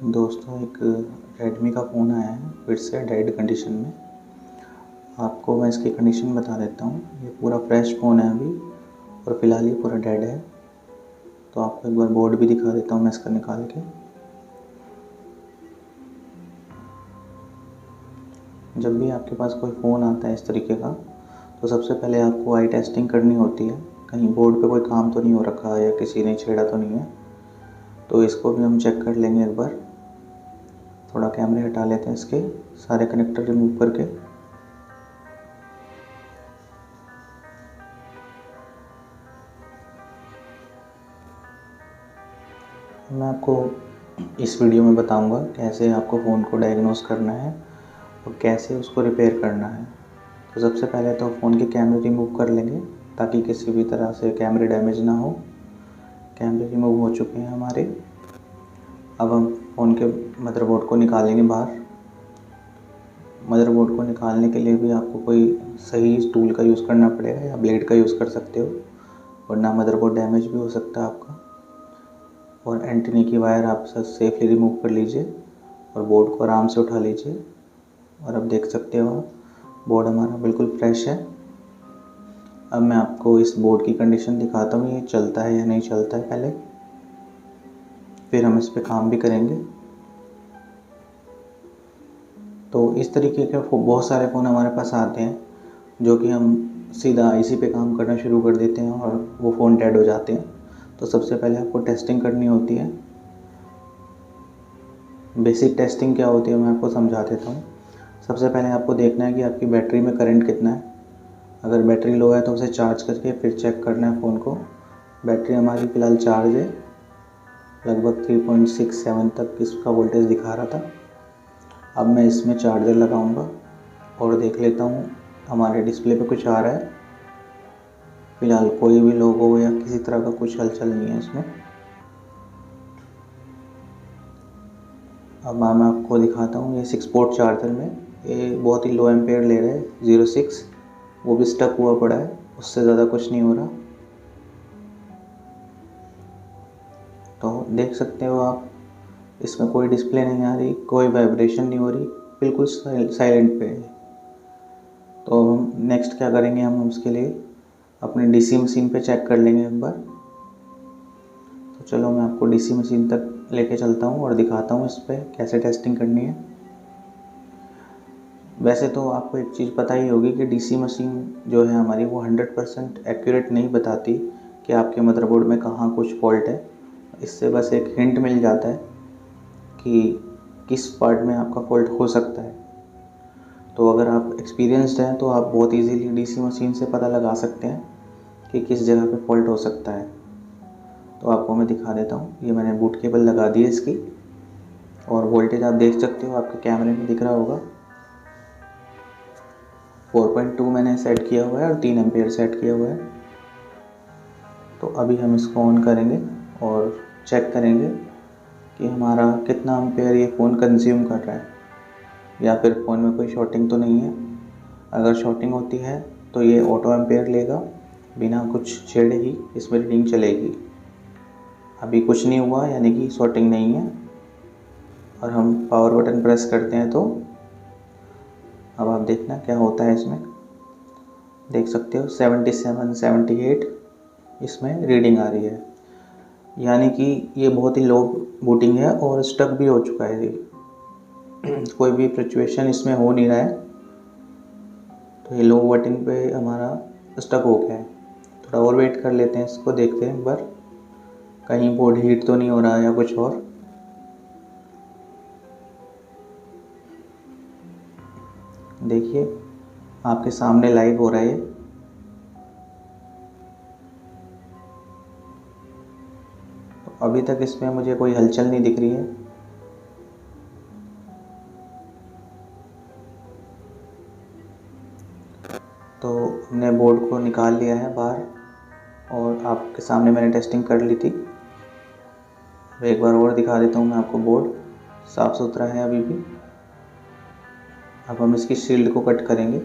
दोस्तों, एक रेडमी का फ़ोन आया है फिर से डेड कंडीशन में। आपको मैं इसकी कंडीशन बता देता हूँ। ये पूरा फ्रेश फ़ोन है अभी और फ़िलहाल ये पूरा डेड है। तो आपको एक बार बोर्ड भी दिखा देता हूँ मैं इसका निकाल के। जब भी आपके पास कोई फ़ोन आता है इस तरीके का, तो सबसे पहले आपको आई टेस्टिंग करनी होती है। कहीं बोर्ड पे कोई काम तो नहीं हो रखा है या किसी ने छेड़ा तो नहीं है। तो इसको भी हम चेक कर लेंगे एक बार। थोड़ा कैमरे हटा लेते हैं, इसके सारे कनेक्टर रिमूव करके। मैं आपको इस वीडियो में बताऊंगा कैसे आपको फ़ोन को डायग्नोस करना है और कैसे उसको रिपेयर करना है। तो सबसे पहले तो फ़ोन के कैमरे रिमूव कर लेंगे ताकि किसी भी तरह से कैमरे डैमेज ना हो। कैमरे रिमूव हो चुके हैं हमारे। अब हम फ़ोन के मदरबोर्ड को निकालेंगे बाहर। मदरबोर्ड को निकालने के लिए भी आपको कोई सही टूल का यूज़ करना पड़ेगा या ब्लेड का यूज़ कर सकते हो, वरना मदरबोर्ड डैमेज भी हो सकता है आपका। और एंटीना की वायर आप सेफली रिमूव कर लीजिए और बोर्ड को आराम से उठा लीजिए। और अब देख सकते हो आप, बोर्ड हमारा बिल्कुल फ्रेश है। अब मैं आपको इस बोर्ड की कंडीशन दिखाता हूँ, ये चलता है या नहीं चलता है पहले, फिर हम इस पे काम भी करेंगे। तो इस तरीके के बहुत सारे फ़ोन हमारे पास आते हैं जो कि हम सीधा आईसी पे काम करना शुरू कर देते हैं और वो फ़ोन डेड हो जाते हैं। तो सबसे पहले आपको टेस्टिंग करनी होती है। बेसिक टेस्टिंग क्या होती है मैं आपको समझा देता हूँ। सबसे पहले आपको देखना है कि आपकी बैटरी में करंट कितना है। अगर बैटरी लो है तो उसे चार्ज करके फिर चेक करना है फ़ोन को। बैटरी हमारी फ़िलहाल चार्ज है, लगभग 3.67 तक इसका वोल्टेज दिखा रहा था। अब मैं इसमें चार्जर लगाऊंगा और देख लेता हूँ हमारे डिस्प्ले पे कुछ आ रहा है। फ़िलहाल कोई भी लोगो या किसी तरह का कुछ हलचल नहीं है इसमें। अब मैं आपको दिखाता हूँ ये 6 पोर्ट चार्जर में ये बहुत ही लो एम्पेयर ले रहा है, 0.6, वो भी स्टक हुआ पड़ा है, उससे ज़्यादा कुछ नहीं हो रहा। तो देख सकते हो आप, इसमें कोई डिस्प्ले नहीं आ रही, कोई वाइब्रेशन नहीं हो रही, बिल्कुल साइलेंट पे है। तो हम नेक्स्ट क्या करेंगे, हम उसके लिए अपने डीसी मशीन पे चेक कर लेंगे एक बार। तो चलो मैं आपको डीसी मशीन तक लेके चलता हूँ और दिखाता हूँ इस पर कैसे टेस्टिंग करनी है। वैसे तो आपको एक चीज़ पता ही होगी कि डीसी मशीन जो है हमारी वो 100% एक्यूरेट नहीं बताती कि आपके मदरबोर्ड में कहाँ कुछ फॉल्ट है। इससे बस एक हिंट मिल जाता है कि किस पार्ट में आपका फॉल्ट हो सकता है। तो अगर आप एक्सपीरियंस्ड हैं तो आप बहुत इजीली डीसी मशीन से पता लगा सकते हैं कि किस जगह पे फॉल्ट हो सकता है। तो आपको मैं दिखा देता हूँ। ये मैंने बूट केबल लगा दी है इसकी और वोल्टेज आप देख सकते हो, आपके कैमरे में दिख रहा होगा। 4.2 मैंने सेट किया हुआ है और 3 एम्पेयर सेट किया हुआ है। तो अभी हम इसको ऑन करेंगे और चेक करेंगे कि हमारा कितना एम्पेयर ये फ़ोन कंज्यूम कर रहा है या फिर फ़ोन में कोई शॉर्टिंग तो नहीं है। अगर शॉर्टिंग होती है तो ये ऑटो एम्पेयर लेगा, बिना कुछ छेड़े ही इसमें रीडिंग चलेगी। अभी कुछ नहीं हुआ, यानी कि शॉर्टिंग नहीं है। और हम पावर बटन प्रेस करते हैं तो अब आप देखना क्या होता है इसमें। देख सकते हो 77, 78 इसमें रीडिंग आ रही है, यानी कि ये बहुत ही लो बूटिंग है और स्टक भी हो चुका है। ये कोई भी फ्लक्चुएशन इसमें हो नहीं रहा है। तो ये लो बटन पे हमारा स्टक हो गया है। थोड़ा और वेट कर लेते हैं, इसको देखते हैं एक बार कहीं बोर्ड हीट तो नहीं हो रहा या कुछ और। देखिए आपके सामने लाइव हो रहा है। तो अभी तक इसमें मुझे कोई हलचल नहीं दिख रही है। तो हमने बोर्ड को निकाल लिया है बाहर और आपके सामने मैंने टेस्टिंग कर ली थी। एक बार और दिखा देता हूँ मैं आपको। बोर्ड साफ़ सुथरा है अभी भी। अब हम इसकी शील्ड को कट करेंगे।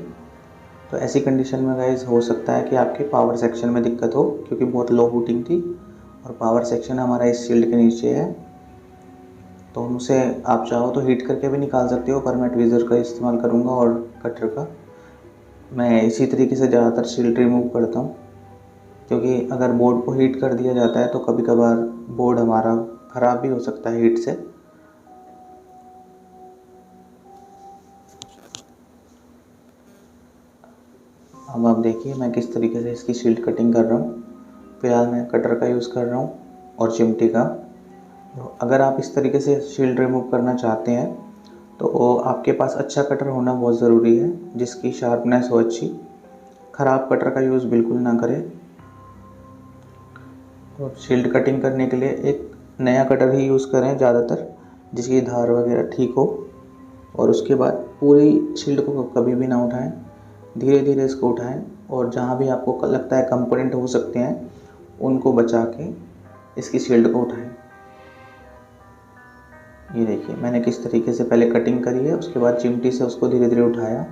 तो ऐसी कंडीशन में गाइस हो सकता है कि आपके पावर सेक्शन में दिक्कत हो, क्योंकि बहुत लो बूटिंग थी और पावर सेक्शन हमारा इस शील्ड के नीचे है। तो उनसे आप चाहो तो हीट करके भी निकाल सकते हो, पर मैं ट्वीज़र का इस्तेमाल करूँगा और कटर का। मैं इसी तरीके से ज़्यादातर शील्ड रिमूव करता हूँ, क्योंकि अगर बोर्ड को हीट कर दिया जाता है तो कभी कभार बोर्ड हमारा ख़राब भी हो सकता है हीट से। अब आप देखिए मैं किस तरीके से इसकी शील्ड कटिंग कर रहा हूँ। फ़िलहाल मैं कटर का यूज़ कर रहा हूँ और चिमटी का। तो अगर आप इस तरीके से शील्ड रिमूव करना चाहते हैं तो आपके पास अच्छा कटर होना बहुत ज़रूरी है, जिसकी शार्पनेस हो अच्छी। ख़राब कटर का यूज़ बिल्कुल ना करें। और शील्ड कटिंग करने के लिए एक नया कटर ही यूज़ करें ज़्यादातर, जिसकी धार वगैरह ठीक हो। और उसके बाद पूरी शील्ड को कभी भी ना उठाएं, धीरे धीरे इसको उठाएं और जहाँ भी आपको लगता है कंपोनेंट हो सकते हैं उनको बचा के इसकी शील्ड को उठाएं। ये देखिए मैंने किस तरीके से पहले कटिंग करी है, उसके बाद चिमटी से उसको धीरे धीरे उठाया।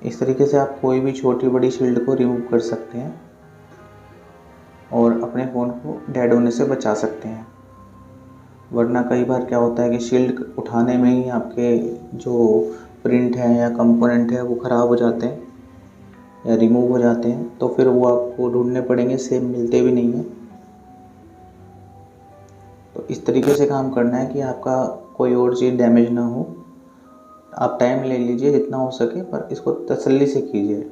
इस तरीके से आप कोई भी छोटी बड़ी शील्ड को रिमूव कर सकते हैं और अपने फ़ोन को डेड होने से बचा सकते हैं। वरना कई बार क्या होता है कि शील्ड उठाने में ही आपके जो प्रिंट है या कंपोनेंट है वो ख़राब हो जाते हैं या रिमूव हो जाते हैं, तो फिर वो आपको ढूंढने पड़ेंगे, सेम मिलते भी नहीं हैं। तो इस तरीके से काम करना है कि आपका कोई और चीज़ डैमेज ना हो। आप टाइम ले लीजिए जितना हो सके, पर इसको तसल्ली से कीजिए।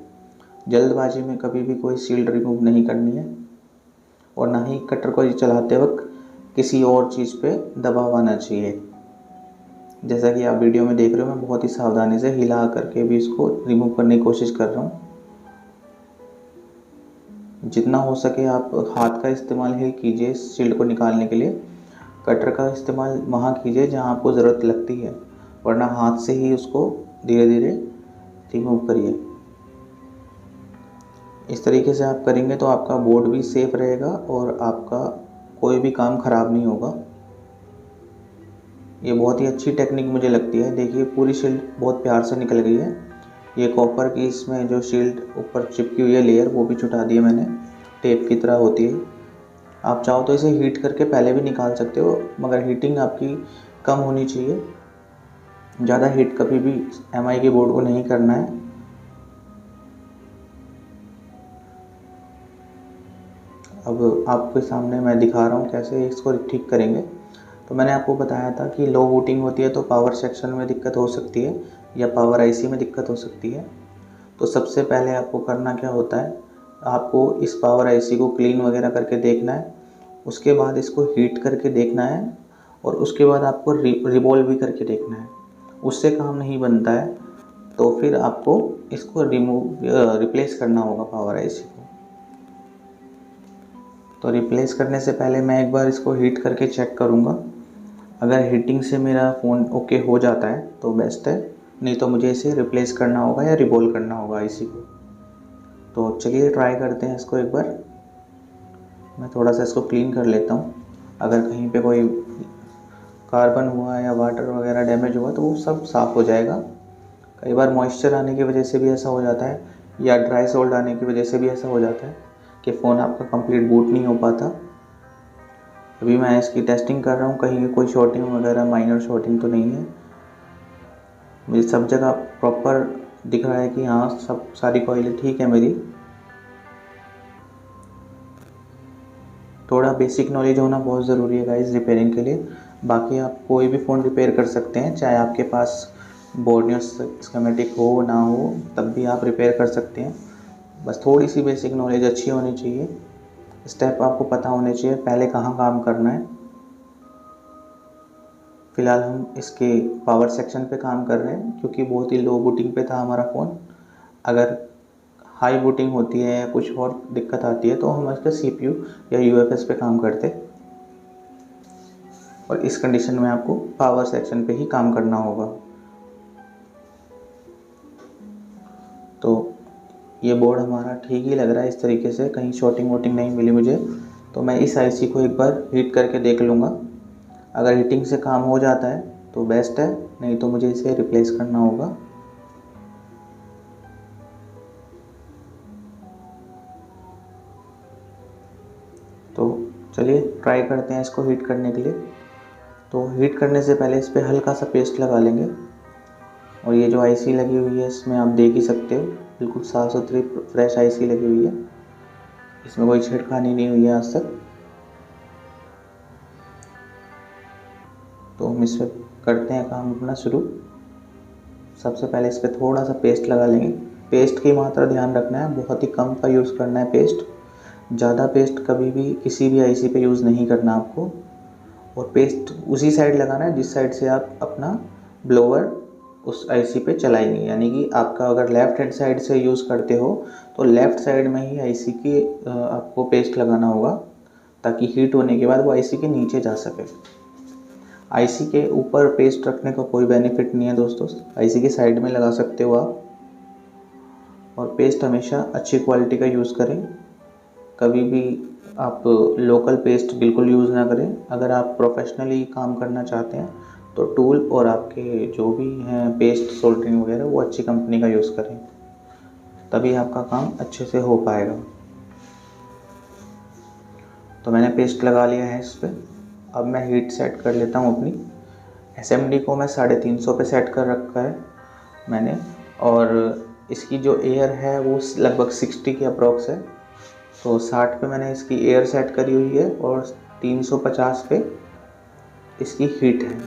जल्दबाजी में कभी भी कोई शील्ड रिमूव नहीं करनी है और ना ही कटर को चलाते वक्त किसी और चीज़ पे दबाव आना चाहिए। जैसा कि आप वीडियो में देख रहे हो, मैं बहुत ही सावधानी से हिला करके भी इसको रिमूव करने की कोशिश कर रहा हूँ। जितना हो सके आप हाथ का इस्तेमाल ही कीजिए इस शील्ड को निकालने के लिए। कटर का इस्तेमाल वहाँ कीजिए जहाँ आपको ज़रूरत लगती है, वरना हाथ से ही उसको धीरे धीरे रिमूव करिए। इस तरीके से आप करेंगे तो आपका बोर्ड भी सेफ रहेगा और आपका कोई भी काम ख़राब नहीं होगा। ये बहुत ही अच्छी टेक्निक मुझे लगती है। देखिए पूरी शील्ड बहुत प्यार से निकल गई है। ये कॉपर की इसमें जो शील्ड ऊपर चिपकी हुई है लेयर, वो भी छुटा दी है मैंने, टेप की तरह होती है। आप चाहो तो इसे हीट करके पहले भी निकाल सकते हो, मगर हीटिंग आपकी कम होनी चाहिए। ज़्यादा हीट कभी भी एमआई के बोर्ड को नहीं करना है। अब आपके सामने मैं दिखा रहा हूँ कैसे इसको ठीक करेंगे। तो मैंने आपको बताया था कि लो बूटिंग होती है तो पावर सेक्शन में दिक्कत हो सकती है या पावर आईसी में दिक्कत हो सकती है। तो सबसे पहले आपको करना क्या होता है, आपको इस पावर आईसी को क्लीन वगैरह करके देखना है। उसके बाद इसको हीट करके देखना है और उसके बाद आपको रिवॉल्व भी करके देखना है। उससे काम नहीं बनता है तो फिर आपको इसको रिप्लेस करना होगा पावर आईसी को। तो रिप्लेस करने से पहले मैं एक बार इसको हीट करके चेक करूँगा। अगर हीटिंग से मेरा फ़ोन ओके हो जाता है तो बेस्ट है, नहीं तो मुझे इसे रिप्लेस करना होगा या रिवॉल्व करना होगा आईसी को। तो चलिए ट्राई करते हैं इसको एक बार। मैं थोड़ा सा इसको क्लीन कर लेता हूँ। अगर कहीं पे कोई कार्बन हुआ या वाटर वगैरह डैमेज हुआ तो वो सब साफ़ हो जाएगा। कई बार मॉइस्चर आने की वजह से भी ऐसा हो जाता है या ड्राई सोल्ड आने की वजह से भी ऐसा हो जाता है कि फ़ोन आपका कंप्लीट बूट नहीं हो पाता। अभी मैं इसकी टेस्टिंग कर रहा हूँ, कहीं कोई शॉर्टिंग वगैरह माइनर शॉर्टिंग तो नहीं है। मुझे सब जगह प्रॉपर दिख रहा है कि हाँ सब सारी कॉइलें ठीक है मेरी। थोड़ा बेसिक नॉलेज होना बहुत ज़रूरी है गाइस रिपेयरिंग के लिए। बाकी आप कोई भी फ़ोन रिपेयर कर सकते हैं, चाहे आपके पास बोर्नियो स्कीमेटिक हो ना हो, तब भी आप रिपेयर कर सकते हैं। बस थोड़ी सी बेसिक नॉलेज अच्छी होनी चाहिए, स्टेप आपको पता होने चाहिए पहले कहाँ काम करना है। फ़िलहाल हम इसके पावर सेक्शन पे काम कर रहे हैं क्योंकि बहुत ही लो बूटिंग पे था हमारा फ़ोन। अगर हाई बूटिंग होती है या कुछ और दिक्कत आती है तो हम इसका सीपीयू या यूएफएस पे काम करते, और इस कंडीशन में आपको पावर सेक्शन पे ही काम करना होगा। तो ये बोर्ड हमारा ठीक ही लग रहा है इस तरीके से, कहीं शॉर्टिंग वोटिंग नहीं मिली मुझे। तो मैं इस आईसी को एक बार हीट करके देख लूँगा। अगर हीटिंग से काम हो जाता है तो बेस्ट है, नहीं तो मुझे इसे रिप्लेस करना होगा। तो चलिए ट्राई करते हैं इसको हीट करने के लिए। तो हीट करने से पहले इस पर हल्का सा पेस्ट लगा लेंगे। और ये जो आईसी लगी हुई है इसमें आप देख ही सकते हो, बिल्कुल साफ़ सुथरी फ्रेश आईसी लगी हुई है, इसमें कोई छेड़खानी नहीं हुई है आज तक। तो हम इस पर करते हैं काम अपना शुरू। सबसे पहले इस पर थोड़ा सा पेस्ट लगा लेंगे। पेस्ट की मात्रा ध्यान रखना है, बहुत ही कम का यूज़ करना है पेस्ट। ज़्यादा पेस्ट कभी भी किसी भी आईसी पे यूज़ नहीं करना आपको। और पेस्ट उसी साइड लगाना है जिस साइड से आप अपना ब्लोअर उस आईसी पे चलाएंगे। यानी कि आपका अगर लेफ़्ट हैंड साइड से यूज़ करते हो तो लेफ़्ट साइड में ही आईसी की आपको पेस्ट लगाना होगा, ताकि हीट होने के बाद वो आईसी के नीचे जा सके। आईसी के ऊपर पेस्ट रखने का कोई बेनिफिट नहीं है दोस्तों, आईसी के साइड में लगा सकते हो आप। और पेस्ट हमेशा अच्छी क्वालिटी का यूज़ करें, कभी भी आप लोकल पेस्ट बिल्कुल यूज़ ना करें। अगर आप प्रोफेशनली काम करना चाहते हैं तो टूल और आपके जो भी हैं पेस्ट सोल्डरिंग वगैरह वो अच्छी कंपनी का यूज़ करें, तभी आपका काम अच्छे से हो पाएगा। तो मैंने पेस्ट लगा लिया है इस पर। अब मैं हीट सेट कर लेता हूँ अपनी एसएमडी को। मैं 350 पे सेट कर रखा है मैंने, और इसकी जो एयर है वो लगभग 60 के अप्रॉक्स है। तो 60 पे मैंने इसकी एयर सेट करी हुई है और 350 पे इसकी हीट है।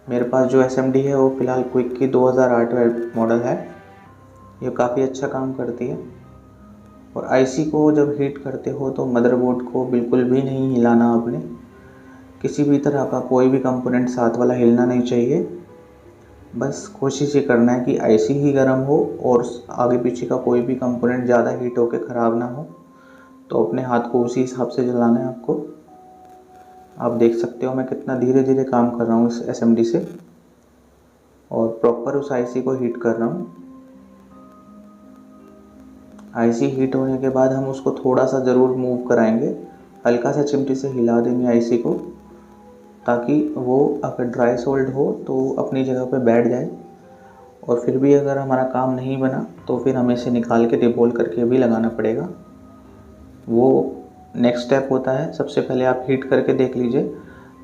मेरे पास जो एसएमडी है वो फ़िलहाल क्विक की 2008 मॉडल है, ये काफ़ी अच्छा काम करती है। और आईसी को जब हीट करते हो तो मदरबोर्ड को बिल्कुल भी नहीं हिलाना आपने, किसी भी तरह का कोई भी कंपोनेंट साथ वाला हिलना नहीं चाहिए। बस कोशिश ये करना है कि आईसी ही गर्म हो और आगे पीछे का कोई भी कंपोनेंट ज़्यादा हीट होकर ख़राब ना हो। तो अपने हाथ को उसी हिसाब से चलाना है आपको। आप देख सकते हो मैं कितना धीरे धीरे काम कर रहा हूँ इस एसएमडी से, और प्रॉपर उस आईसी को हीट कर रहा हूँ। आईसी हीट होने के बाद हम उसको थोड़ा सा ज़रूर मूव कराएंगे, हल्का सा चिमटी से हिला देंगे आईसी को, ताकि वो अगर ड्राई सोल्ड हो तो अपनी जगह पे बैठ जाए। और फिर भी अगर हमारा काम नहीं बना तो फिर हमें इसे निकाल के डिबोल करके भी लगाना पड़ेगा। वो नेक्स्ट स्टेप होता है। सबसे पहले आप हीट करके देख लीजिए,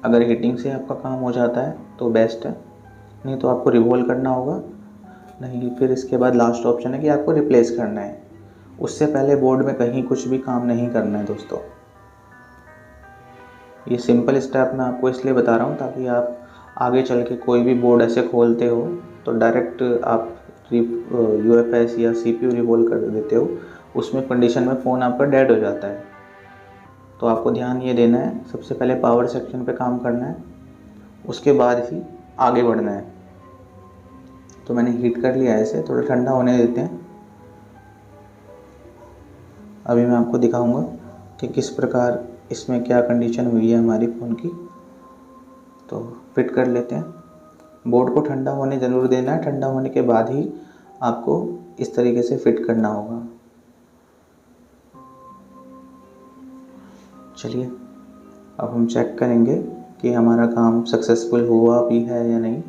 अगर हीटिंग से आपका काम हो जाता है तो बेस्ट है, नहीं तो आपको रिवोल्व करना होगा। नहीं फिर इसके बाद लास्ट ऑप्शन है कि आपको रिप्लेस करना है। उससे पहले बोर्ड में कहीं कुछ भी काम नहीं करना है दोस्तों। ये सिंपल स्टेप मैं आपको इसलिए बता रहा हूँ ताकि आप आगे चल के कोई भी बोर्ड ऐसे खोलते हो तो डायरेक्ट आप यूएफएस या सीपीयू रिवोल्व कर देते हो, उसमें कंडीशन में फ़ोन आपका डेड हो जाता है। तो आपको ध्यान ये देना है, सबसे पहले पावर सेक्शन पे काम करना है, उसके बाद ही आगे बढ़ना है। तो मैंने हीट कर लिया है इसे, थोड़ा ठंडा होने देते हैं। अभी मैं आपको दिखाऊंगा कि किस प्रकार इसमें क्या कंडीशन हुई है हमारी फ़ोन की। तो फिट कर लेते हैं। बोर्ड को ठंडा होने ज़रूर देना है, ठंडा होने के बाद ही आपको इस तरीके से फिट करना होगा। चलिए अब हम चेक करेंगे कि हमारा काम सक्सेसफुल हुआ भी है या नहीं।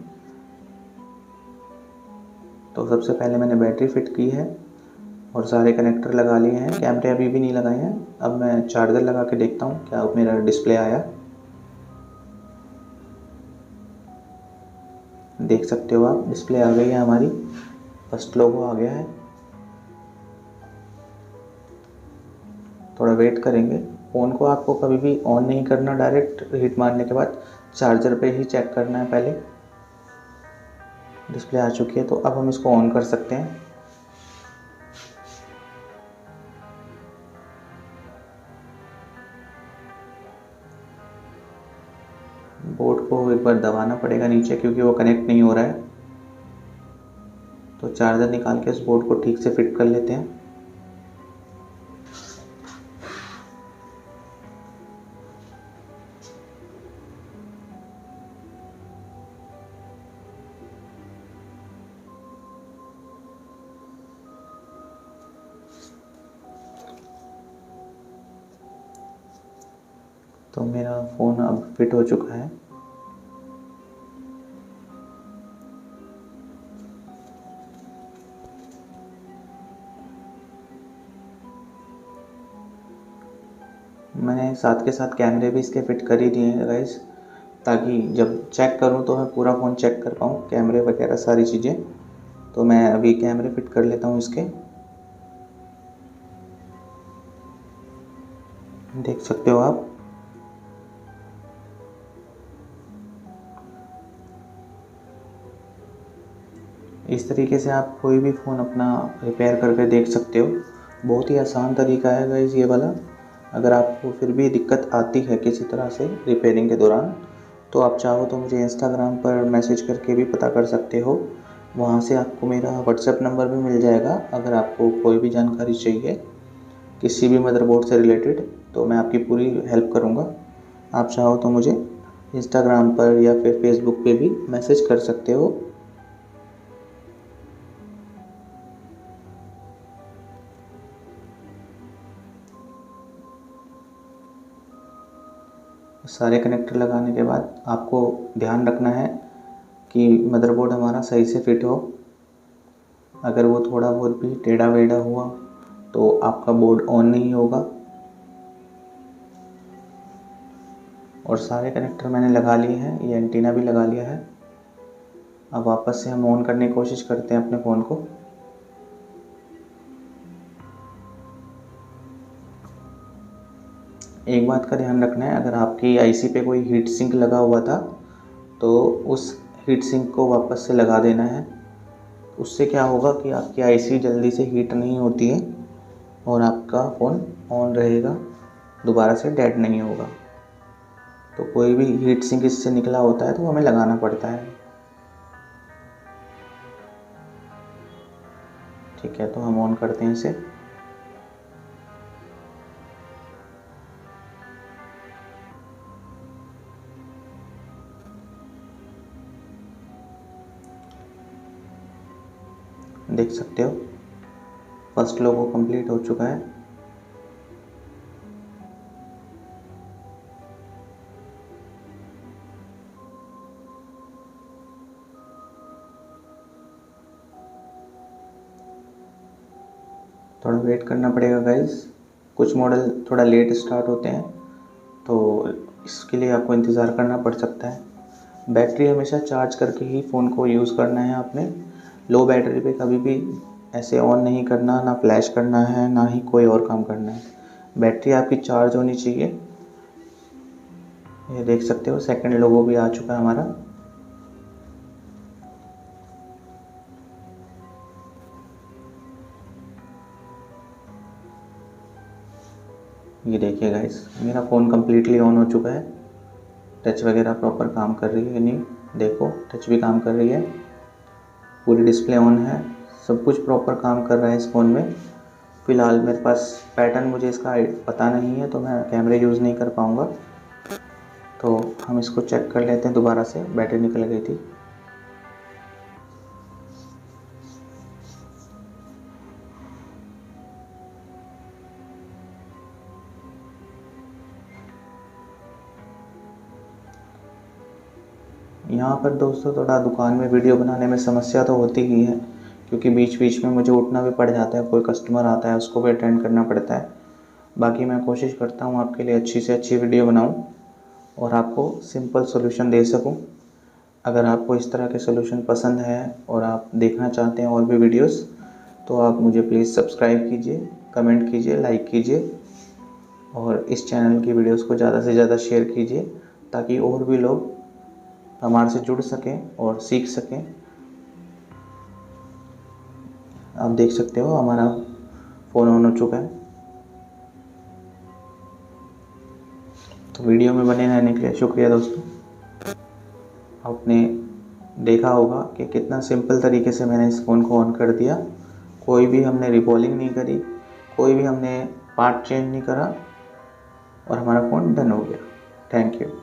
तो सबसे पहले मैंने बैटरी फिट की है और सारे कनेक्टर लगा लिए हैं, कैमरे अभी भी नहीं लगाए हैं। अब मैं चार्जर लगा के देखता हूँ क्या मेरा डिस्प्ले आया। देख सकते हो आप, डिस्प्ले आ गई है हमारी, फर्स्ट लोगो आ गया है। थोड़ा वेट करेंगे। फ़ोन को आपको कभी भी ऑन नहीं करना डायरेक्ट हीट मारने के बाद, चार्जर पे ही चेक करना है पहले। डिस्प्ले आ चुकी है तो अब हम इसको ऑन कर सकते हैं। बोर्ड को एक बार दबाना पड़ेगा नीचे क्योंकि वो कनेक्ट नहीं हो रहा है। तो चार्जर निकाल के इस बोर्ड को ठीक से फिट कर लेते हैं। तो मेरा फ़ोन अब फिट हो चुका है। मैंने साथ के साथ कैमरे भी इसके फिट कर ही दिए हैं गाइस, ताकि जब चेक करूं तो मैं पूरा फ़ोन चेक कर पाऊँ, कैमरे वगैरह सारी चीज़ें। तो मैं अभी कैमरे फिट कर लेता हूं इसके। देख सकते हो आप। इस तरीके से आप कोई भी फ़ोन अपना रिपेयर करके देख सकते हो। बहुत ही आसान तरीका है गाइस ये वाला। अगर आपको फिर भी दिक्कत आती है किसी तरह से रिपेयरिंग के दौरान, तो आप चाहो तो मुझे इंस्टाग्राम पर मैसेज करके भी पता कर सकते हो। वहाँ से आपको मेरा व्हाट्सएप नंबर भी मिल जाएगा। अगर आपको कोई भी जानकारी चाहिए किसी भी मदरबोर्ड से रिलेटेड, तो मैं आपकी पूरी हेल्प करूँगा। आप चाहो तो मुझे इंस्टाग्राम पर या फिर फेसबुक पे भी मैसेज कर सकते हो। सारे कनेक्टर लगाने के बाद आपको ध्यान रखना है कि मदरबोर्ड हमारा सही से फिट हो। अगर वो थोड़ा बहुत भी टेढ़ा वेढ़ा हुआ तो आपका बोर्ड ऑन नहीं होगा। और सारे कनेक्टर मैंने लगा लिए हैं, ये एंटीना भी लगा लिया है। अब वापस से हम ऑन करने की कोशिश करते हैं अपने फ़ोन को। एक बात का ध्यान रखना है, अगर आपकी आईसी पे कोई हीट सिंक लगा हुआ था तो उस हीट सिंक को वापस से लगा देना है। उससे क्या होगा कि आपकी आईसी जल्दी से हीट नहीं होती है और आपका फ़ोन ऑन रहेगा, दोबारा से डेड नहीं होगा। तो कोई भी हीट सिंक इससे निकला होता है तो हमें लगाना पड़ता है। ठीक है, तो हम ऑन करते हैं इसे। देख सकते हो फर्स्ट लोगो कंप्लीट हो चुका है। थोड़ा वेट करना पड़ेगा गाइस, कुछ मॉडल थोड़ा लेट स्टार्ट होते हैं तो इसके लिए आपको इंतज़ार करना पड़ सकता है। बैटरी हमेशा चार्ज करके ही फ़ोन को यूज़ करना है आपने। लो बैटरी पे कभी भी ऐसे ऑन नहीं करना, ना फ्लैश करना है, ना ही कोई और काम करना है। बैटरी आपकी चार्ज होनी चाहिए। ये देख सकते हो सेकंड लोगो भी आ चुका है हमारा। ये देखिए गाइस, मेरा फ़ोन कम्प्लीटली ऑन हो चुका है। टच वगैरह प्रॉपर काम कर रही है नहीं, देखो टच भी काम कर रही है, पूरी डिस्प्ले ऑन है, सब कुछ प्रॉपर काम कर रहा है इस फ़ोन में। फ़िलहाल मेरे पास पैटर्न मुझे इसका पता नहीं है तो मैं कैमरे यूज़ नहीं कर पाऊँगा। तो हम इसको चेक कर लेते हैं दोबारा से। बैटरी निकल गई थी। यहाँ पर दोस्तों थोड़ा दुकान में वीडियो बनाने में समस्या तो होती ही है, क्योंकि बीच बीच में मुझे उठना भी पड़ जाता है, कोई कस्टमर आता है उसको भी अटेंड करना पड़ता है। बाकी मैं कोशिश करता हूँ आपके लिए अच्छी से अच्छी वीडियो बनाऊँ और आपको सिंपल सॉल्यूशन दे सकूँ। अगर आपको इस तरह के सॉल्यूशन पसंद है और आप देखना चाहते हैं और भी वीडियोस, तो आप मुझे प्लीज़ सब्सक्राइब कीजिए, कमेंट कीजिए, लाइक कीजिए और इस चैनल की वीडियोस को ज़्यादा से ज़्यादा शेयर कीजिए ताकि और भी लोग हमारे से जुड़ सकें और सीख सकें। आप देख सकते हो हमारा फ़ोन ऑन हो चुका है। तो वीडियो में बने रहने के लिए शुक्रिया दोस्तों। आपने देखा होगा कि कितना सिंपल तरीके से मैंने इस फ़ोन को ऑन कर दिया। कोई भी हमने रिबॉलिंग नहीं करी, कोई भी हमने पार्ट चेंज नहीं करा और हमारा फ़ोन डन हो गया। Thank you.